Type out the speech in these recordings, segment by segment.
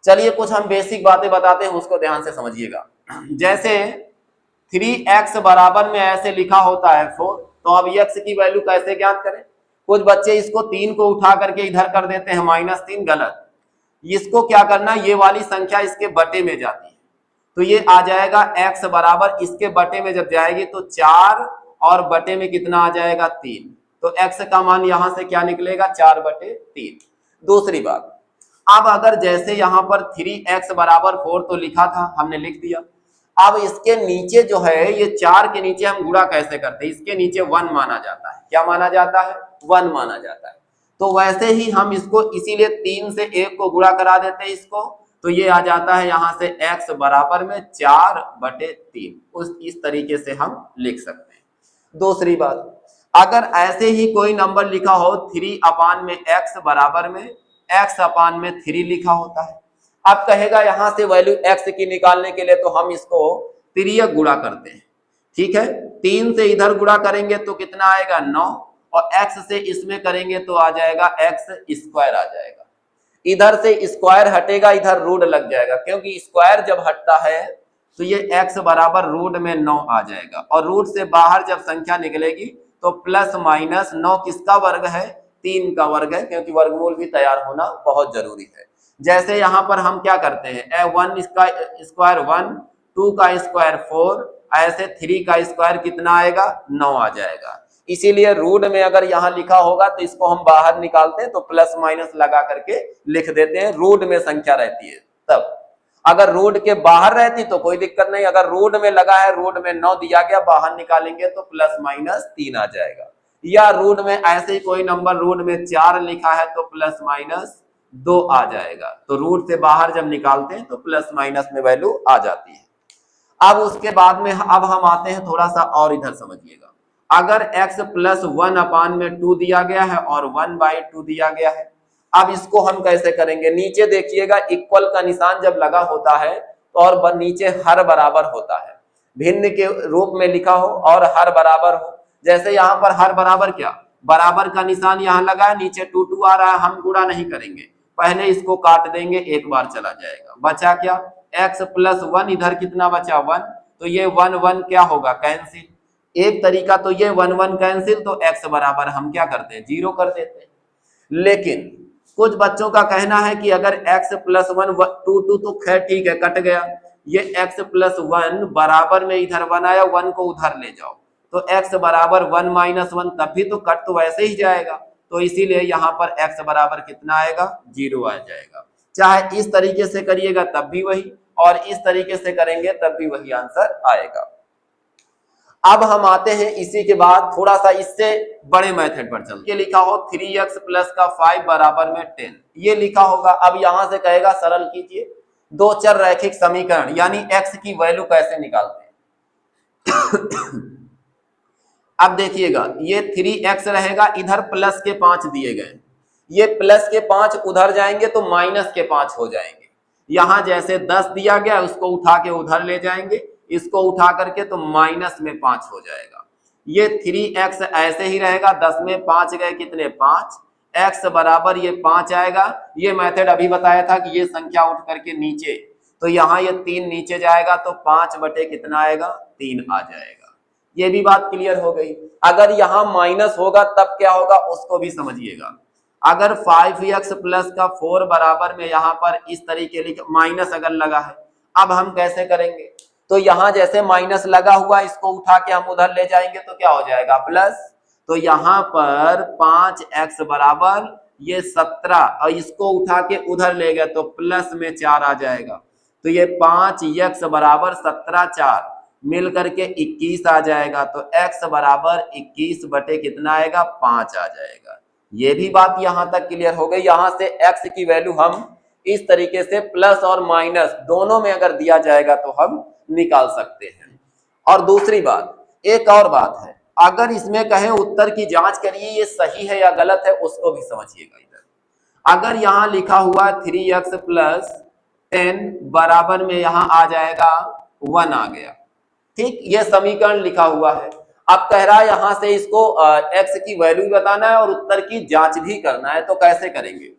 चलिए कुछ हम बेसिक बातें बताते हैं, उसको ध्यान से समझिएगा। जैसे 3x बराबर में ऐसे लिखा होता है 4, तो अब x की वैल्यू कैसे ज्ञात करें? कुछ बच्चे इसको 3 को उठा करके इधर कर देते हैं -3, गलत। इसको क्या करना, ये वाली संख्या इसके बटे में जाती है, तो ये आ जाएगा x बराबर, इसके बटे में जब जाएगी तो 4 और बटे में कितना आ जाएगा 3, तो x का मान यहां से क्या निकलेगा 4/3। दूसरी बात, अब अगर जैसे यहां पर 3x बराबर 4 तो लिखा था, हमने लिख दिया। अब इसके नीचे जो है, ये 4 के नीचे हम गुणा कैसे करते हैं, इसके नीचे 1 माना जाता है। क्या माना जाता है? 1 माना जाता है। तो वैसे ही हम इसको इसीलिए 3 से 1 को गुणा करा देते हैं इसको, तो ये आ जाता है यहां से x बराबर में 4/3। इस तरीके से हम लिख सकते हैं। दूसरी बात, अगर ऐसे ही कोई नंबर लिखा हो 3/x बराबर में x/3 लिखा होता है, अब कहेगा यहां से वैल्यू x की निकालने के लिए तो हम इसको तिर्यक गुणा करते हैं, ठीक है। 3 से इधर गुणा करेंगे तो कितना आएगा 9, और x से इसमें करेंगे तो आ जाएगा x² आ जाएगा। इधर से स्क्वायर हटेगा, इधर रूट लग जाएगा, क्योंकि स्क्वायर जब हटता है तो ये x बराबर रूट में 9 आ जाएगा, और रूट से बाहर जब संख्या निकलेगी तो +-9 किसका वर्ग है? 3 का वर्ग है, क्योंकि वर्गमूल भी तैयार होना बहुत जरूरी है। जैसे यहां पर हम क्या करते हैं, 1 का स्क्वायर 1, 2 का स्क्वायर 4, ऐसे 3 का स्क्वायर कितना आएगा 9 आ जाएगा। इसीलिए रूट में अगर यहां लिखा होगा तो इसको हम बाहर निकालते हैं तो प्लस माइनस लगा करके लिख देते हैं, रूट में संख्या रहती है तब। अगर रूट के बाहर रहती तो कोई दिक्कत नहीं, अगर रूट में लगा है, रूट में 9 दिया गया, बाहर निकालेंगे तो +-3 आ जाएगा। या रूट में ऐसे ही कोई नंबर रूट में 4 लिखा है तो +-2 आ जाएगा। तो रूट से बाहर जब निकालते हैं तो प्लस में वैल्यू आ जाती है। अब उसके बाद में अब हम आते हैं थोड़ा सा और इधर समझिएगा। अगर x +1/2 दिया गया है और 1/2 दिया गया है, अब इसको हम कैसे करेंगे? नीचे देखिएगा, इक्वल का निशान जब लगा होता है तो और नीचे हर बराबर होता है, भिन्न के रूप में लिखा हो और हर बराबर हो। जैसे यहाँ पर हर बराबर, क्या बराबर का निशान यहाँ लगा है, नीचे 2 आ रहा है, हम गुणा नहीं करेंगे, पहले इसको काट देंगे, एक बार चला जाएगा। बचा क्या? x +1, इधर कितना बचा 1, तो ये 1 क्या होगा कैंसिल। एक तरीका तो ये 1 कैंसिल, तो x बराबर हम क्या करते हैं 0 कर देते हैं। लेकिन कुछ बच्चों का कहना है कि अगर x +1 2 तो खैर ठीक है, कट गया, ये x +1 बराबर में इधर 1 आया, 1 को उधर ले जाओ तो x बराबर 1 - 1, तब भी तो कट तो वैसे ही जाएगा, तो इसीलिए यहाँ पर x बराबर कितना आएगा 0 आ जाएगा। चाहे इस तरीके से करिएगा तब भी वही, और इस तरीके से करेंगे तब भी वही आंसर आएगा। अब हम आते हैं इसी के बाद थोड़ा सा इससे बड़े मेथड पर चलते हैं। लिखा हो 3x + 5 बराबर में 10, ये लिखा होगा। अब यहां से कहेगा सरल कीजिए दो चर रैखिक समीकरण, यानी x की वैल्यू कैसे निकालते हैं। अब देखिएगा, ये 3x रहेगा, इधर प्लस के 5 दिए गए, ये प्लस के 5 उधर जाएंगे तो माइनस के 5 हो जाएंगे। यहां जैसे 10 दिया गया, उसको उठा के उधर ले जाएंगे, इसको उठा करके तो माइनस में 5 हो जाएगा। ये 3x ऐसे ही रहेगा, 10 में 5 गए कितने 5, x बराबर ये 5 आएगा। ये मेथड अभी बताया था कि ये संख्या उठ करके नीचे, तो यहाँ ये 3 नीचे जाएगा तो 5 बटे कितना आएगा 3 आ जाएगा। ये भी बात क्लियर हो गई। अगर यहाँ माइनस होगा तब क्या होगा उसको भी समझिएगा। अगर 5x + 4 बराबर में यहाँ पर इस तरीके माइनस अगर लगा है, अब हम कैसे करेंगे? तो यहाँ जैसे माइनस लगा हुआ, इसको उठा के हम उधर ले जाएंगे तो क्या हो जाएगा प्लस, तो यहाँ पर 5x बराबर ये 17, और इसको उठा के उधर ले गए तो प्लस में 4 आ जाएगा, तो ये 5x बराबर 17 4 मिल करके 21 आ जाएगा। तो x बराबर 21 बटे कितना आएगा 5 आ जाएगा। ये भी बात यहां तक क्लियर हो गई। यहां से x की वैल्यू हम इस तरीके से प्लस और माइनस दोनों में अगर दिया जाएगा तो हम निकाल सकते हैं। और दूसरी बात, एक और बात है, अगर इसमें कहें उत्तर की जांच करिए ये सही है या गलत है, उसको भी समझिएगा। इधर अगर यहां लिखा हुआ 3x + 10 बराबर में यहां आ जाएगा 1 आ गया, ठीक, ये समीकरण लिखा हुआ है। अब कह रहा है यहां से इसको x की वैल्यू बताना है और उत्तर की जांच भी करना है, तो कैसे करेंगे?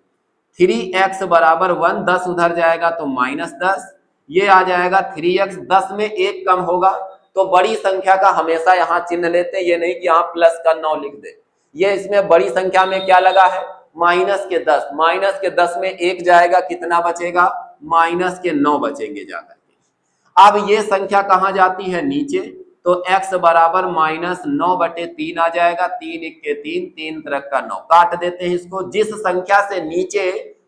3x बराबर 1, 10 उधर जाएगा तो -10, ये आ जाएगा 3x, 10 में 1 कम होगा तो बड़ी संख्या का हमेशा यहाँ चिन्ह लेते हैं, ये नहीं कि यहाँ प्लस का 9 लिख दे। ये इसमें बड़ी संख्या में क्या लगा है, -10, -10 में 1 जाएगा, कितना बचेगा, -9 बचेंगे जाकर के। अब ये संख्या कहाँ जाती है, नीचे, तो x बराबर -9/3 आ जाएगा, 3 × 3, 3 3 का 9, काट देते हैं इसको। जिस संख्या से नीचे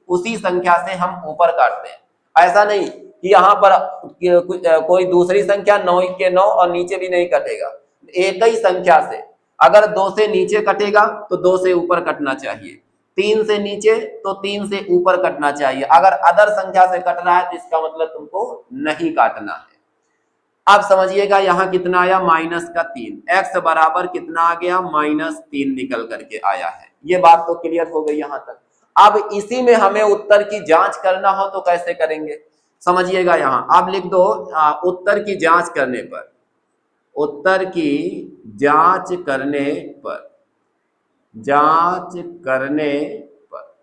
उसी संख्या से हम ऊपर काटते हैं, ऐसा नहीं कि यहाँ पर कोई दूसरी संख्या 9 × 9 और नीचे भी नहीं कटेगा, एक ही संख्या से। अगर 2 से नीचे कटेगा तो 2 से ऊपर कटना चाहिए, 3 से नीचे तो 3 से ऊपर कटना चाहिए। अगर अदर संख्या से कट रहा है तो इसका मतलब तुमको नहीं काटना है। अब समझिएगा यहाँ कितना आया, -3, x बराबर कितना आ गया, -3 निकल करके आया है। ये बात तो क्लियर हो गई यहाँ तक। अब इसी में हमें उत्तर की जांच करना हो तो कैसे करेंगे, समझिएगा। यहाँ आप लिख दो उत्तर की जांच करने पर, उत्तर की जांच करने पर, जांच करने पर।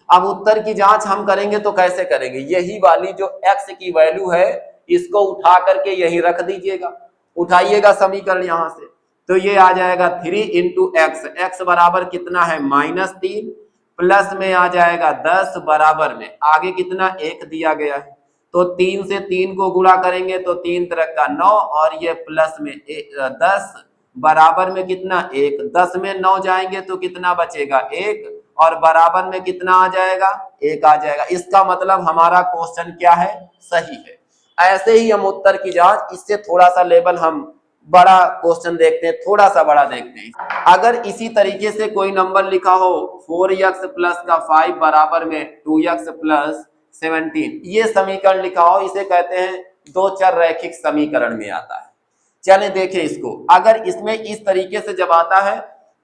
अब उत्तर की जांच हम करेंगे तो कैसे करेंगे, यही वाली जो x की वैल्यू है इसको उठा करके यहीं रख दीजिएगा, उठाइएगा समीकरण यहाँ से, तो ये आ जाएगा 3 × x, x बराबर कितना है, -3, प्लस में आ जाएगा 10 बराबर में आगे कितना 1 दिया गया है, तो 3 से 3 को गुणा करेंगे तो 3 3 का 9 और ये प्लस में 10 बराबर में कितना 1, 10 में 9 जाएंगे तो कितना बचेगा 1 और बराबर में कितना आ जाएगा 1 आ जाएगा। इसका मतलब हमारा क्वेश्चन क्या है, सही है। ऐसे ही हम उत्तर की जांच, इससे थोड़ा सा लेवल हम बड़ा क्वेश्चन देखते हैं, थोड़ा सा बड़ा देखते हैं। अगर इसी तरीके से कोई नंबर लिखा हो 4x + 5 बराबर में 2x + 17, ये समीकरण लिखा हो, इसे कहते हैं दो चर रैखिक समीकरण में आता है। चले देखें इसको, अगर इसमें इस तरीके से जब आता है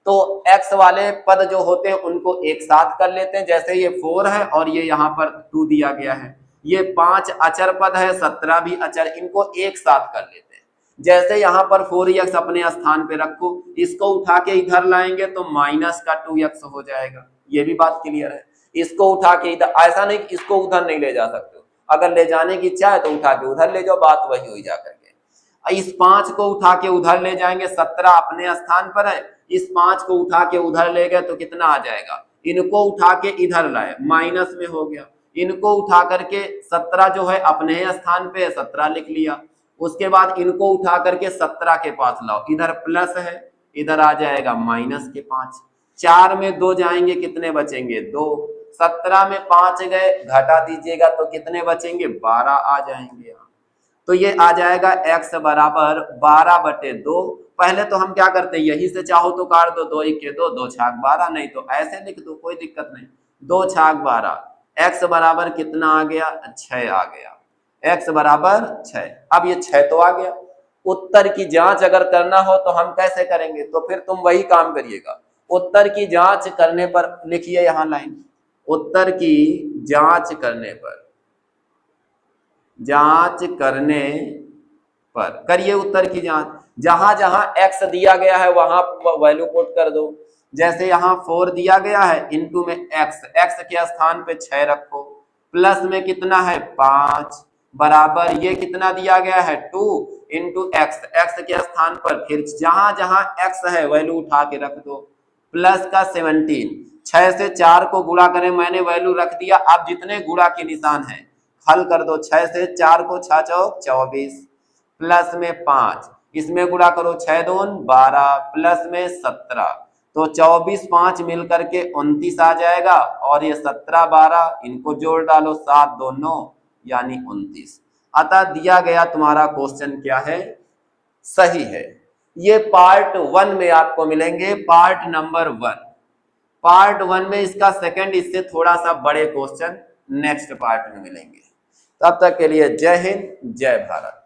तो x वाले पद जो होते हैं उनको एक साथ कर लेते हैं, जैसे ये 4 है और ये यहाँ पर 2 दिया गया है, ये 5 अचर पद है, 17 भी अचर, इनको एक साथ कर लेते हैं। जैसे यहाँ पर 4x अपने स्थान पे रखो, इसको उठा के इधर लाएंगे तो -2x हो जाएगा, ये भी बात क्लियर है। इसको उठा के इधर, ऐसा नहीं कि इसको उधर नहीं ले जा सकते, अगर ले जाने की इच्छा है तो उठा के उधर ले जाओ, बात वही हुई जाकर के। इस 5 को उठा के उधर ले जाएंगे, 17 अपने स्थान पर है, इस 5 को उठा के उधर ले गए तो कितना आ जाएगा, इनको उठा के इधर लाए, माइनस में हो गया, इनको उठा करके 17 जो है अपने स्थान पे है, 17 लिख लिया, उसके बाद इनको उठा करके 17 के पास लाओ, इधर प्लस है, इधर आ जाएगा -5, 4 में 2 जाएंगे, कितने बचेंगे 2, 17 में 5 गए, घटा दीजिएगा तो कितने बचेंगे 12 आ जाएंगे। तो ये आ जाएगा x बराबर 12/2। पहले तो हम क्या करते हैं, यही से चाहो तो काट दो, 2 × 2, 2 × 12, नहीं तो ऐसे लिख दो, कोई दिक्कत नहीं, 2 × 12, x बराबर कितना आ गया 6 आ गया, x बराबर 6। अब ये 6 तो आ गया। उत्तर की जांच अगर करना हो तो हम कैसे करेंगे, तो फिर तुम वही काम करिएगा, उत्तर की जांच करने पर लिखिए यहाँ लाइन, उत्तर की जांच करने पर, जांच करने पर करिए उत्तर की जांच, जहां जहां x दिया गया है वहां वैल्यू पुट कर दो। जैसे यहाँ 4 दिया गया है, इनटू में x के स्थान पे 6 रखो, प्लस में कितना है 5 बराबर ये कितना दिया गया है 2 × x के स्थान पर फिर जहां जहां x है वैल्यू उठा के रख दो, प्लस का 17, 6 से 4 को गुणा करें, मैंने वैल्यू रख दिया, अब जितने गुणा के निशान है हल कर दो, 6 से 4 को 6 चौक 24, प्लस में 5, इसमें गुणा करो 6 दून 12, प्लस में 17, तो 24 5 मिल करके 29 आ जाएगा, और ये 17 12 इनको जोड़ डालो, 7 2 9 यानी 29। अतः दिया गया तुम्हारा क्वेश्चन क्या है, सही है। ये पार्ट 1 में आपको मिलेंगे, पार्ट नंबर 1। पार्ट 1 में इसका सेकंड, इससे थोड़ा सा बड़े क्वेश्चन नेक्स्ट पार्ट में मिलेंगे। तब तक के लिए जय हिंद, जय भारत।